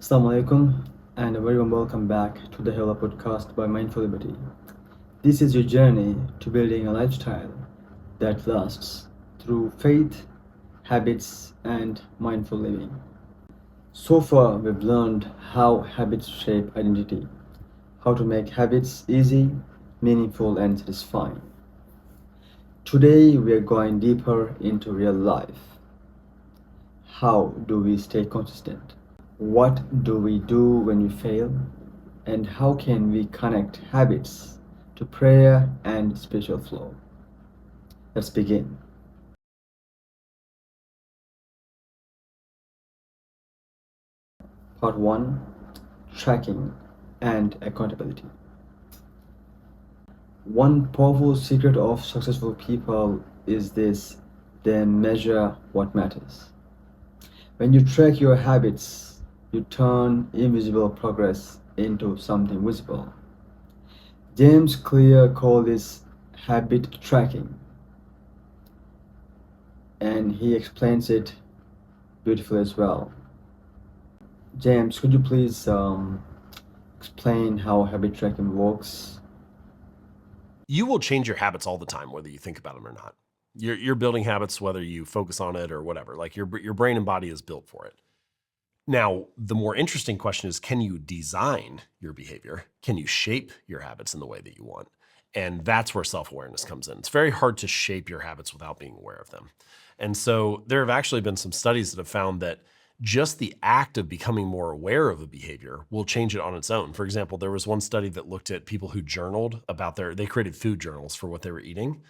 Assalamu alaikum and a very warm welcome back to the Heyvallaa Podcast by Mindful Liberty. This is your journey to building a lifestyle that lasts through faith, habits, and mindful living. So far, we've learned how habits shape identity, how to make habits easy, meaningful, and satisfying. Today, we are going deeper into real life. How do we stay consistent? What do we do when we fail? And how can we connect habits to prayer and spiritual flow? Let's begin. Part 1: Tracking and Accountability. One powerful secret of successful people is this: they measure what matters. When you track your habits, you turn invisible progress into something visible. James Clear called this habit tracking, and he explains it beautifully as well. James, could you please explain how habit tracking works? You will change your habits all the time, whether you think about them or not. You're building habits, whether you focus on it or whatever. Like your brain and body is built for it. Now, the more interesting question is, can you design your behavior? Can you shape your habits in the way that you want? And that's where self-awareness comes in. It's very hard to shape your habits without being aware of them. And so there have actually been some studies that have found that just the act of becoming more aware of a behavior will change it on its own. For example, there was one study that looked at people who journaled about they created food journals for what they were eating.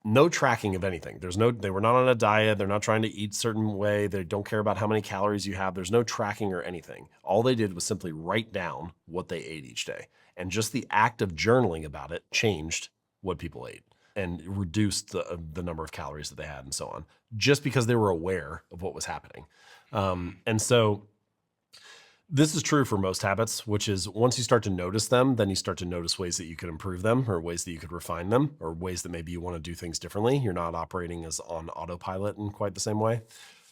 No tracking of anything. They were not on a diet. They're not trying to eat a certain way. They don't care about how many calories you have. There's no tracking or anything. All they did was simply write down what they ate each day. And just the act of journaling about it changed what people ate and reduced the number of calories that they had and so on, just because they were aware of what was happening. And so this is true for most habits, which is once you start to notice them, then you start to notice ways that you could improve them or ways that you could refine them or ways that maybe you want to do things differently. You're not operating as on autopilot in quite the same way.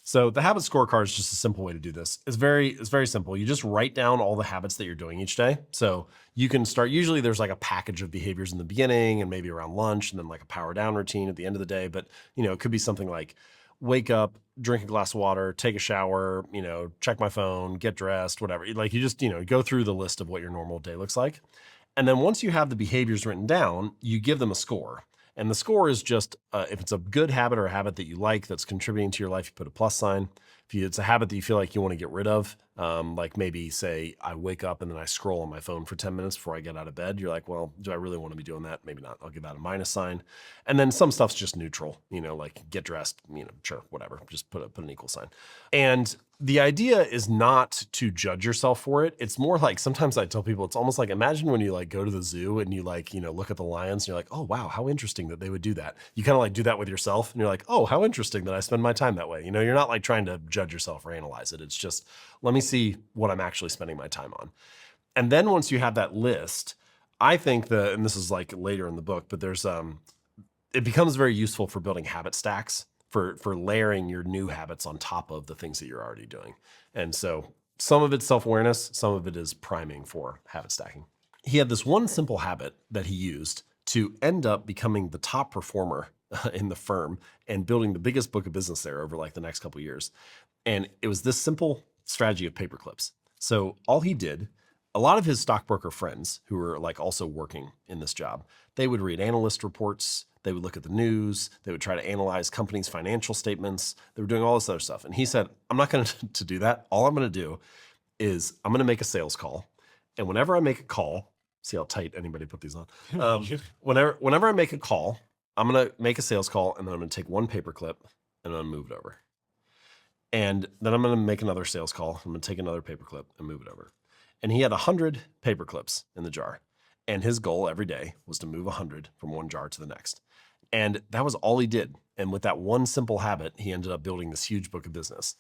So the habit scorecard is just a simple way to do this. It's very simple. You just write down all the habits that you're doing each day. So you can start, usually there's like a package of behaviors in the beginning and maybe around lunch and then like a power down routine at the end of the day. But it could be something like wake up, drink a glass of water, take a shower, check my phone, get dressed, whatever. Like you just, go through the list of what your normal day looks like. And then once you have the behaviors written down, you give them a score. And the score is just, if it's a good habit or a habit that you like that's contributing to your life, you put a plus sign. If it's a habit that you feel like you want to get rid of, like maybe say I wake up and then I scroll on my phone for 10 minutes before I get out of bed. You're like, well, do I really want to be doing that? Maybe not. I'll give that a minus sign. And then some stuff's just neutral, like get dressed, sure, whatever. Just put an equal sign. And the idea is not to judge yourself for it. It's more like, sometimes I tell people, it's almost like, imagine when you like go to the zoo and you like, look at the lions and you're like, oh, wow, how interesting that they would do that. You kind of like do that with yourself and you're like, oh, how interesting that I spend my time that way. You're not like trying to judge yourself or analyze it. It's just, let me see what I'm actually spending my time on. And then once you have that list, I think and this is like later in the book, but there's, it becomes very useful for building habit stacks, for layering your new habits on top of the things that you're already doing. And so some of it's self-awareness, some of it is priming for habit stacking. He had this one simple habit that he used to end up becoming the top performer in the firm and building the biggest book of business there over like the next couple of years. And it was this simple strategy of paper clips. So all he did, a lot of his stockbroker friends who were like also working in this job, they would read analyst reports, they would look at the news, they would try to analyze companies' financial statements, they were doing all this other stuff. And he said, I'm not going to do that. All I'm going to do is I'm going to make a sales call. And whenever I make a call, see how tight anybody put these on. Whenever I make a call, I'm going to make a sales call and then I'm going to take one paper clip and I'm going to move it over. And then I'm going to make another sales call. I'm going to take another paper clip and move it over. And he had 100 paper clips in the jar. And his goal every day was to move 100 from one jar to the next. And that was all he did. And with that one simple habit, he ended up building this huge book of business.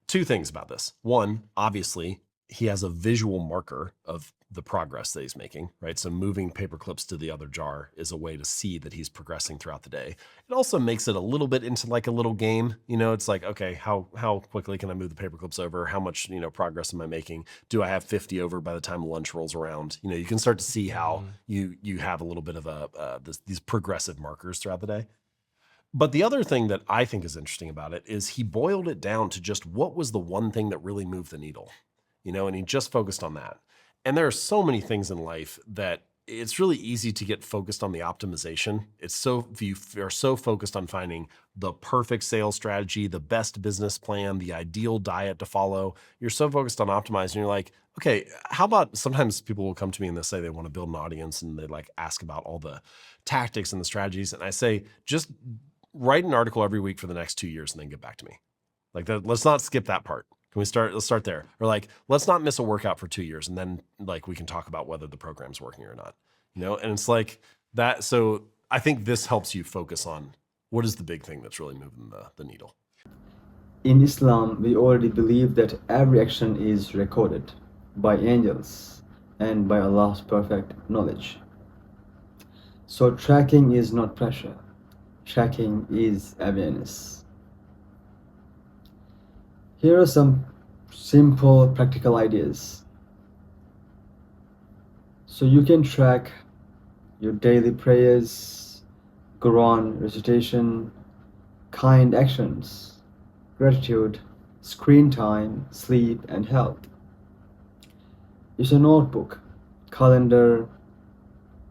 Two things about this. One, obviously, he has a visual marker of the progress that he's making, right? So moving paper clips to the other jar is a way to see that he's progressing throughout the day. It also makes it a little bit into like a little game. It's like, okay, how quickly can I move the paper clips over? How much, progress am I making? Do I have 50 over by the time lunch rolls around? You can start to see how you have a little bit of these progressive markers throughout the day. But the other thing that I think is interesting about it is he boiled it down to just what was the one thing that really moved the needle, and he just focused on that. And there are so many things in life that it's really easy to get focused on the optimization. If you are so focused on finding the perfect sales strategy, the best business plan, the ideal diet to follow, you're so focused on optimizing. You're like, okay, how about sometimes people will come to me and they say they want to build an audience and they like ask about all the tactics and the strategies. And I say, just write an article every week for the next 2 years and then get back to me. Like that, let's not skip that part. Let's start there. Or like, let's not miss a workout for 2 years and then like we can talk about whether the program's working or not. And it's like that. So I think this helps you focus on what is the big thing that's really moving the needle. In Islam, we already believe that every action is recorded by angels and by Allah's perfect knowledge. So tracking is not pressure. Tracking is awareness. Here are some simple practical ideas. So you can track your daily prayers, Quran recitation, kind actions, gratitude, screen time, sleep, and health. Use a notebook, calendar,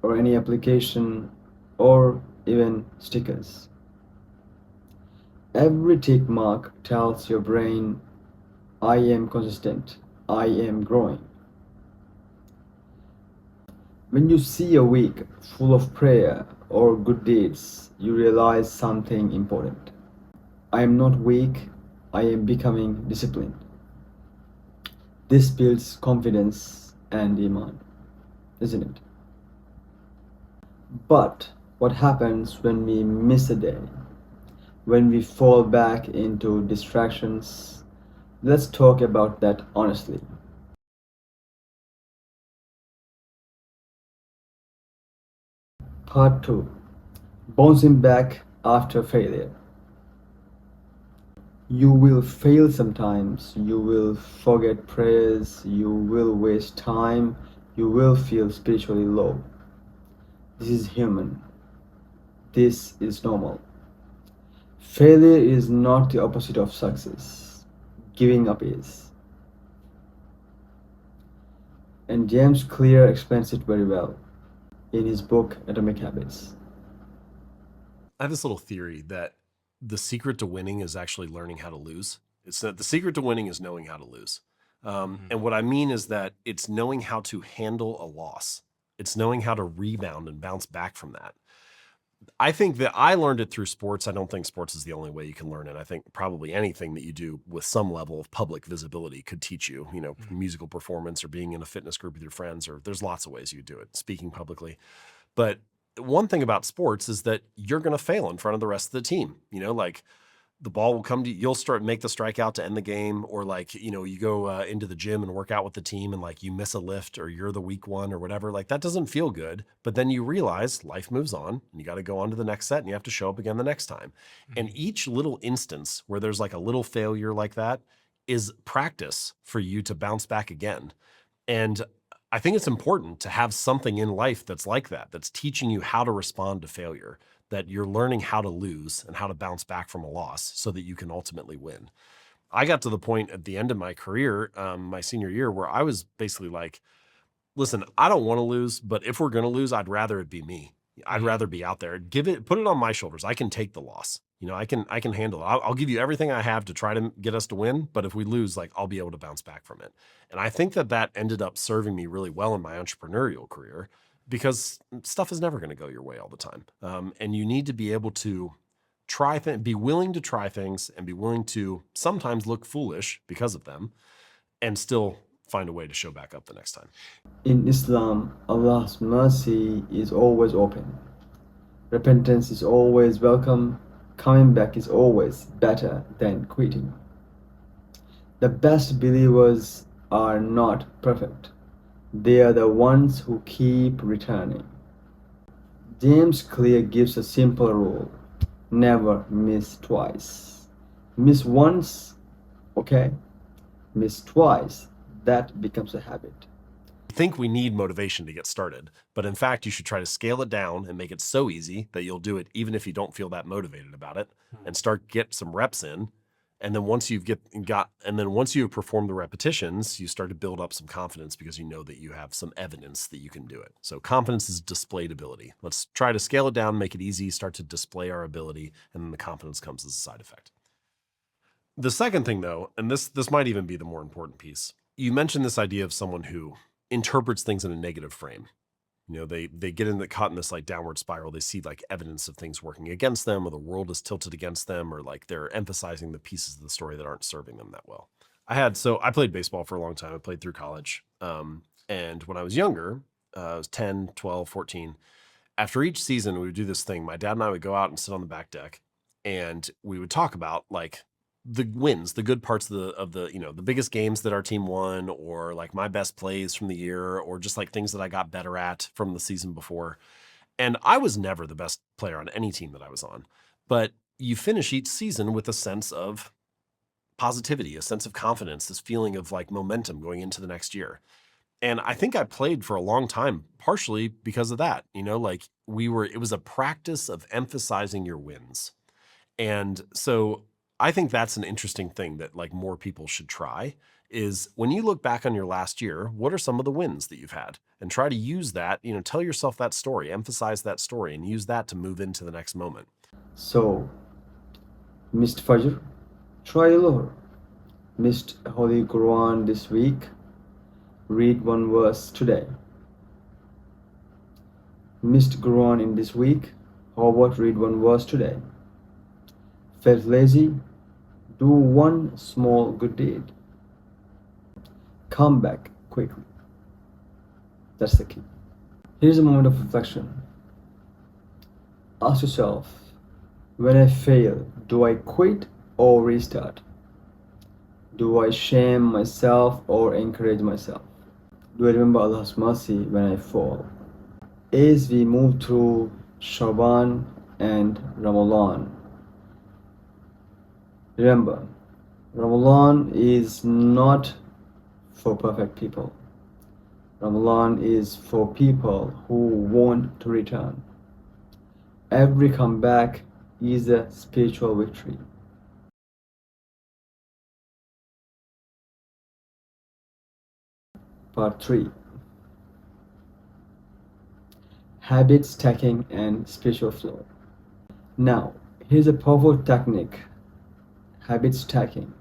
or any application, or even stickers. Every tick mark tells your brain, I am consistent, I am growing. When you see a week full of prayer or good deeds, you realize something important. I am not weak, I am becoming disciplined. This builds confidence and iman, isn't it? But what happens when we miss a day? When we fall back into distractions? Let's talk about that honestly. Part 2. Bouncing back after failure. You will fail sometimes, you will forget prayers, you will waste time, you will feel spiritually low. This is human. This is normal. Failure is not the opposite of success. Giving up is. And James Clear explains it very well in his book Atomic Habits. I have this little theory that the secret to winning is actually learning how to lose. It's that the secret to winning is knowing how to lose. And what I mean is that it's knowing how to handle a loss. It's knowing how to rebound and bounce back from that. I think that I learned it through sports. I don't think sports is the only way you can learn it. I think probably anything that you do with some level of public visibility could teach you, musical performance or being in a fitness group with your friends, or there's lots of ways you do it, speaking publicly. But one thing about sports is that you're going to fail in front of the rest of the team. Like the ball will come to you, you'll make the strikeout to end the game, or like, you go into the gym and work out with the team and like you miss a lift or you're the weak one or whatever. Like that doesn't feel good, but then you realize life moves on and you got to go on to the next set and you have to show up again the next time. And each little instance where there's like a little failure like that is practice for you to bounce back again. And I think it's important to have something in life that's like that, that's teaching you how to respond to failure, that you're learning how to lose and how to bounce back from a loss so that you can ultimately win. I got to the point at the end of my career, my senior year, where I was basically like, listen, I don't want to lose, but if we're going to lose, I'd rather it be me. I'd rather be out there. Put it on my shoulders. I can take the loss. I can handle it. I'll give you everything I have to try to get us to win. But if we lose, like I'll be able to bounce back from it. And I think that ended up serving me really well in my entrepreneurial career, because stuff is never going to go your way all the time. And you need to be able to be willing to try things and be willing to sometimes look foolish because of them and still find a way to show back up the next time. In Islam, Allah's mercy is always open. Repentance is always welcome. Coming back is always better than quitting. The best believers are not perfect. They are the ones who keep returning. James Clear gives a simple rule: never miss twice. Miss once, okay? Miss twice, that becomes a habit. I think we need motivation to get started, but in fact, you should try to scale it down and make it so easy that you'll do it even if you don't feel that motivated about it, and get some reps in. And then once you've once you have performed the repetitions, you start to build up some confidence because you know that you have some evidence that you can do it. So confidence is displayed ability. Let's try to scale it down, make it easy, start to display our ability, and then the confidence comes as a side effect. The second thing, though, and this might even be the more important piece, you mentioned this idea of someone who interprets things in a negative frame. They get caught in this like downward spiral. They see like evidence of things working against them, or the world is tilted against them, or like they're emphasizing the pieces of the story that aren't serving them that well. I played baseball for a long time. I played through college. And when I was younger, I was 10, 12, 14. After each season, we would do this thing. My dad and I would go out and sit on the back deck, and we would talk about like the wins, the good parts of the the biggest games that our team won, or like my best plays from the year, or just like things that I got better at from the season before. And I was never the best player on any team that I was on, but you finish each season with a sense of positivity, a sense of confidence, this feeling of like momentum going into the next year. And I think I played for a long time, partially because of that. Like it was a practice of emphasizing your wins. And so I think that's an interesting thing that like more people should try is when you look back on your last year, what are some of the wins that you've had? And try to use that, tell yourself that story, emphasize that story, and use that to move into the next moment. So, missed Fajr, try Luhr. Missed Holy Quran this week, read one verse today. Missed Quran in this week, how about read one verse today? Felt lazy? Do one small good deed. Come back quickly. That's the key. Here's a moment of reflection. Ask yourself, when I fail, do I quit or restart? Do I shame myself or encourage myself? Do I remember Allah's mercy when I fall? As we move through Shaban and Ramadan, remember, Ramadan is not for perfect people. Ramadan is for people who want to return. Every comeback is a spiritual victory. Part 3: Habit stacking and spiritual flow. Now, here's a powerful technique: habit stacking.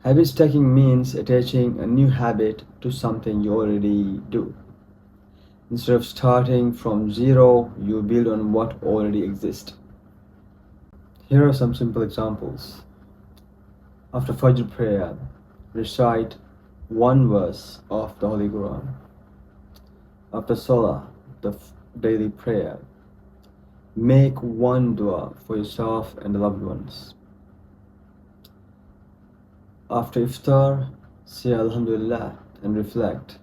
Habit stacking means attaching a new habit to something you already do. Instead of starting from zero, you build on what already exists. Here are some simple examples. After Fajr prayer, recite one verse of the Holy Quran. After Salah, the daily prayer, make one dua for yourself and the loved ones. After iftar, say Alhamdulillah and reflect.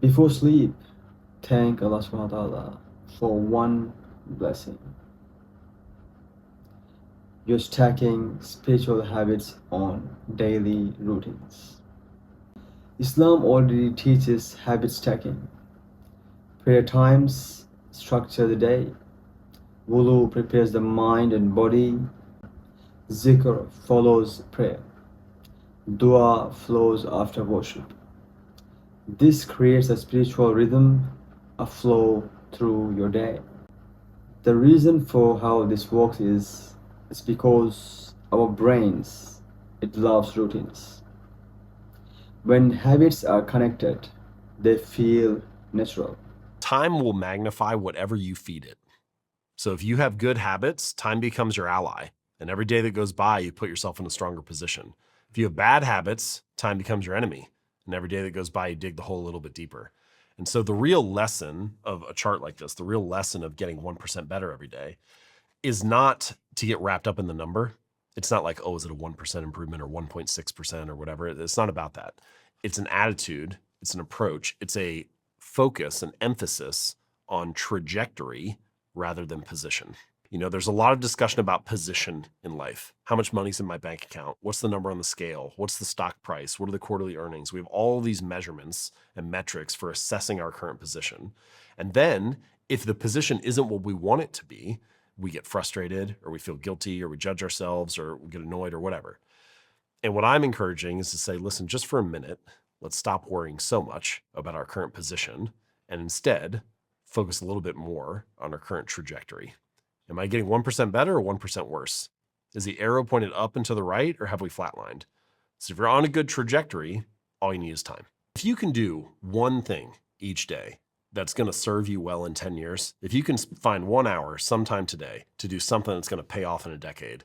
Before sleep, thank Allah subhanahu wa ta'ala for one blessing. You're stacking spiritual habits on daily routines. Islam already teaches habit stacking. Prayer times structure the day. Wudu prepares the mind and body. Zikr follows prayer. Dua flows after worship. This creates a spiritual rhythm, a flow through your day. The reason for how this works is because our brains, it loves routines. When habits are connected, they feel natural. Time will magnify whatever you feed it. So if you have good habits, time becomes your ally. And every day that goes by, you put yourself in a stronger position. If you have bad habits, time becomes your enemy. And every day that goes by, you dig the hole a little bit deeper. And so the real lesson of a chart like this, the real lesson of getting 1% better every day is not to get wrapped up in the number. It's not like, oh, is it a 1% improvement or 1.6% or whatever? It's not about that. It's an attitude, it's an approach, it's a focus, an emphasis on trajectory rather than position. You know, there's a lot of discussion about position in life. How much money's in my bank account? What's the number on the scale? What's the stock price? What are the quarterly earnings? We have all these measurements and metrics for assessing our current position. And then if the position isn't what we want it to be, we get frustrated or we feel guilty or we judge ourselves or we get annoyed or whatever. And what I'm encouraging is to say, listen, just for a minute, let's stop worrying so much about our current position and instead focus a little bit more on our current trajectory. Am I getting 1% better or 1% worse? Is the arrow pointed up and to the right, or have we flatlined? So if you're on a good trajectory, all you need is time. If you can do one thing each day that's going to serve you well in 10 years, if you can find 1 hour sometime today to do something that's going to pay off in a decade,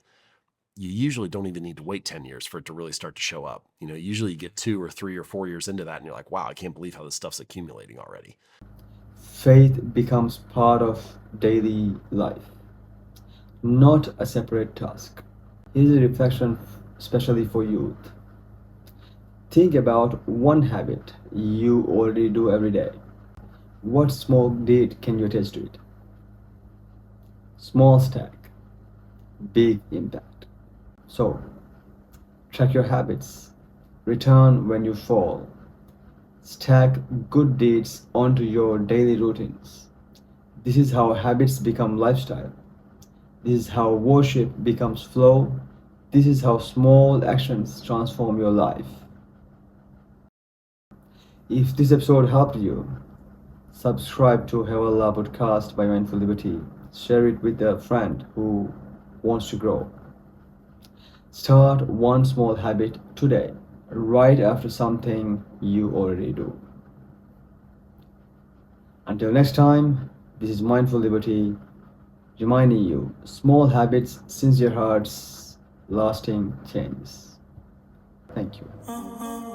you usually don't even need to wait 10 years for it to really start to show up. You know, usually you get 2 or 3 or 4 years into that and you're like, wow, I can't believe how this stuff's accumulating already. Faith becomes part of daily life, not a separate task. Here's a reflection especially for youth. Think about one habit you already do every day. What small deed can you attach to it? Small stack, big impact. So, track your habits, return when you fall, stack good deeds onto your daily routines. This is how habits become lifestyle. This is how worship becomes flow. This is how small actions transform your life. If this episode helped you, subscribe to Heyvallaa Podcast by Mindful Liberty. Share it with a friend who wants to grow. Start one small habit today, right after something you already do. Until next time, this is Mindful Liberty, reminding you, small habits, sincere hearts, lasting changes. Thank you.